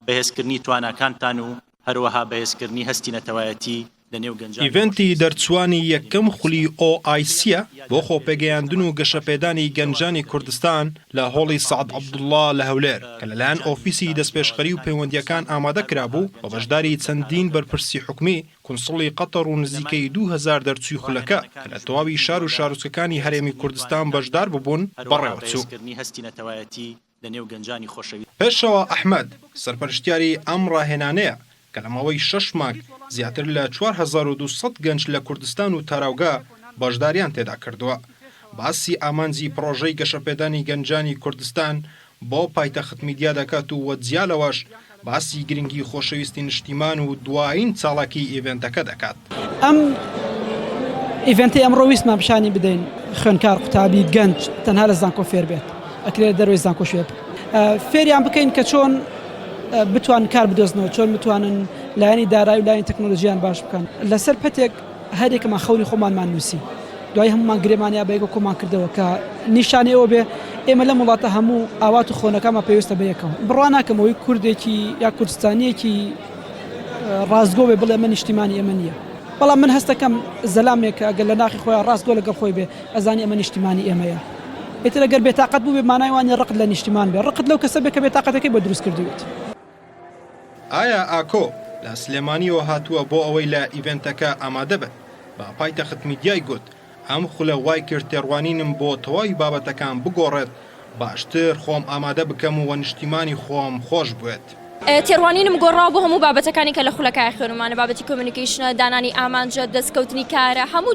بەهێزکردنی تواناکانتان و هەروەها بەهێزکردنی هەستی نەتەوایەتی لە نێو گەنجان. ئیڤنتی دەرچوانی یەکەم خولی OICە بۆ خۆپێگەیاندن و گەشەپێدانی گەنجانی کوردستان لە هۆڵی سەعد عەبدوڵڵا لە هەولێر کە لەلایەن ئۆفیسی دەستپێشخەری و پەیوەندیەکان ئامادە کرابوو بە بەشداری چەندین بەرپرسی حکومی کونسڵی قەتەر و نزیکەی 2000 دەرچووی خولەکە کە لە تەواوی شار و شارۆچکەکانی هەرێمی کوردستان بەشدار ببوون بەڕێوەچوو. پێشەوە ئەحمەد سەرپەرشتیاری ئەم ڕاهێنانەیە کە لەمەوەی 6 مانگ زیاتر لە 4200 گەنج لە کوردستان و تاراوگا بەشداریان تێدا کردووە. باسی ئامانجی پرۆژەی گەشەپێدانی گەنجانی کوردستان بۆ پایتەخت میدیا دەکات و وەجیالەوەش باسی گرنگی خۆشەویستی نیشتیمان و دوایین چاڵاکی ئیڤنتەکە دەکات. ئەم ئیڤنتی ئەمڕۆ ویستمان پیشانی بدەین خوێندکار قوتابی گەنج تەنها لە زانکۆ فێر بێت ئەکرێت دەروی زانکۆ شوێت فێریان بکەین کە چۆن بتوان کار بدۆزنەوە چۆن بتوانن لایەنی دارایی و لایەنی تەکنۆلۆژیان باش بکەن لەسەر پەتێک هەرێکمان خەونی خۆمانمان نووسی دوای هەمومان گرێمانیا بەیەکە کۆمان کردەوە کە نیشانەوە بێ ئێمە لە وڵاتە هەموو ئاوات و خۆنەکەمان پێویستە بە یەکەوە بڕوا ناکەمەوەی کوردێکی یا کوردستانیەکی ڕاستگۆ بێ بڵێ من نیشتیمانی ئێمە نییە بەڵام من هەستەکەم زەلامێکە ئەگەر لە ناخی خۆیان ڕاستگۆ لەگەڵ خۆی بێ ئەزانی ئەمە نیشتیمانی ئێمەیە ئێتر ئەگەر بێتاقەت بوو بێ مانایوانی ڕقت لە نیشتیمان بێ ڕقت لەو کەسە بێ کە بێتاقەتەکەی بۆ دروست کردوێت. ئایا ئاکۆ لە سلێمانیەوە هاتووە بۆ ئەوەی لە ئیڤنتەکە ئامادە بێت بە پایتەخت میدیای گوت ئەم خولە وای کرد تێڕوانینم بۆ تەواوی بابەتەکان بگۆڕێت باشتر خۆم ئامادە بکەم و نیشتیمانی خۆم خۆش بێت. تێڕوانینم گۆڕاوە بۆ هەموو بابەتەکانی کە لە خولەکای خوێنمانە بابەتی کۆمیونیکیشنە دانانی ئامانجە دەستکەوتنی کارە هەموو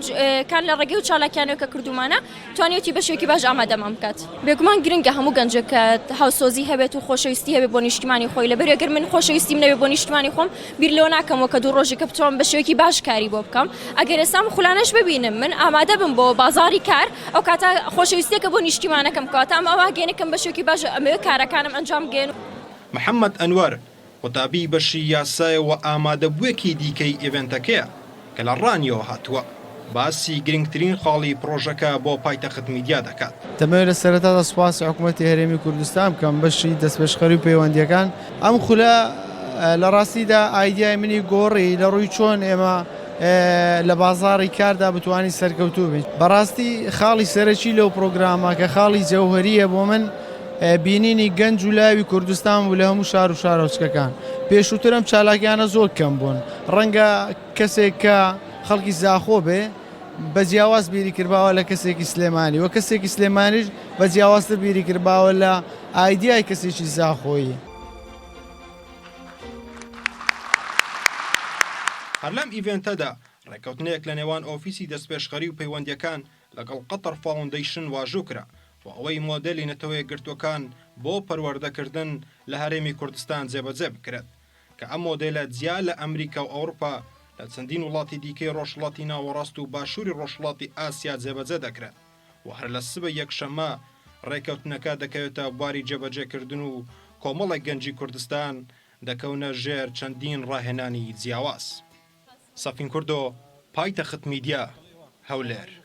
کان لە ڕێگەی و چالاکیانەوە کە کردومانە توانێتی بە شێوەیەکی باش ئامادەمان بکات بێگومان گرنگە هەموو گەنجەکە هاوسۆزی هەبێت و خۆشەویستی هەبێت بۆ نیشتیمانی خۆی لەبەر ئەگەر من خۆشەویستیم نەبێت بۆ نیشتیمانی خۆم بیر لەوە ناکەمەوە کە دوو ڕۆژێکە بتوانم بە شێوەیەکی باش کاری بۆ بکەم ئەگەر ئێستام خولانەش ببینم من ئامادە بم بۆ بازاری کار ئەو کاتە خۆشەویستیەکە بۆ نیشتیمانەکەم کاتە ئەم ئەوە گەێنەکەم بە شێوەیەکی باش ئەمە کارەکانم ئەنجام بگەن. محەممەد ئەنوەر قوتابی بەشی یاسایەوە ئامادەبوویەکی دیکەی ئیڤنتەکەیە کە لە ڕانیەوە هاتووە باسی گرنگترین خاڵی پرۆژەکە بۆ پایتەخت میدیا دەکات. دەمەوێت لە سەرەتادا سوپاسی حکوومەتی هەرێمی کوردستان بکەم بەشی دەستپێشخەری و پەیوەندیەکان ئەم خولە لە ڕاستیدا ئایدیای منی گۆڕی لە ڕووی چۆن ئێمە لە بازاڕی کاردا بتوانانی سەرکەوتوو بین بەڕاستی خاڵی سەرەکی لەو پرۆگرامە کە خاڵی جەوهەریە بۆ من بینینی گەنج و لاوی کوردستان و لە هەموو شار و شارۆچکەکان پێشووترم چالاکیانە زۆر کەم بوون ڕەنگە کەسێک کە خەڵکی زاخۆ بێ بە جیاواز بیری کردباوە لە کەسێکی سلێمانی و کەسێکی سلێمانیش بە جیاوازتر بیری کردباوە لە ئایدیای کەسێکی زاخۆیی. هەر لەم ئیڤنتەدا ڕێکەوتنەیەک لە نێوان ئۆفیسی دەستپێشخەری و پەیوەندیەکان لەگەڵ قەتەر فاوندەیشن واژوو کرا و ئەوەی مۆدلی نەتەوەیە گرتوەکان بۆ پەروەردەکردن لە هەرێمی کوردستان جێبەجێ بکرێت کە ئەم مۆدلە جیا لە ئەمریکا و ئەوروپا لە چەندین وڵاتی دیکەی ڕۆژهەڵاتی ناوەڕاست و باشووری ڕۆژهەڵاتی ئاسیا جێبەجێ دەکرێت و هەر لە سبە یەکشەممە ڕێکەوتنەکە دەکەوێتە بواری جێبەجێکردن و کۆمەڵێک گەنجی کوردستان دەکەونە ژێر چەندین ڕاهێنانی جیاواز. سەفین کوردۆ پایتەخت میدیا هەولێر.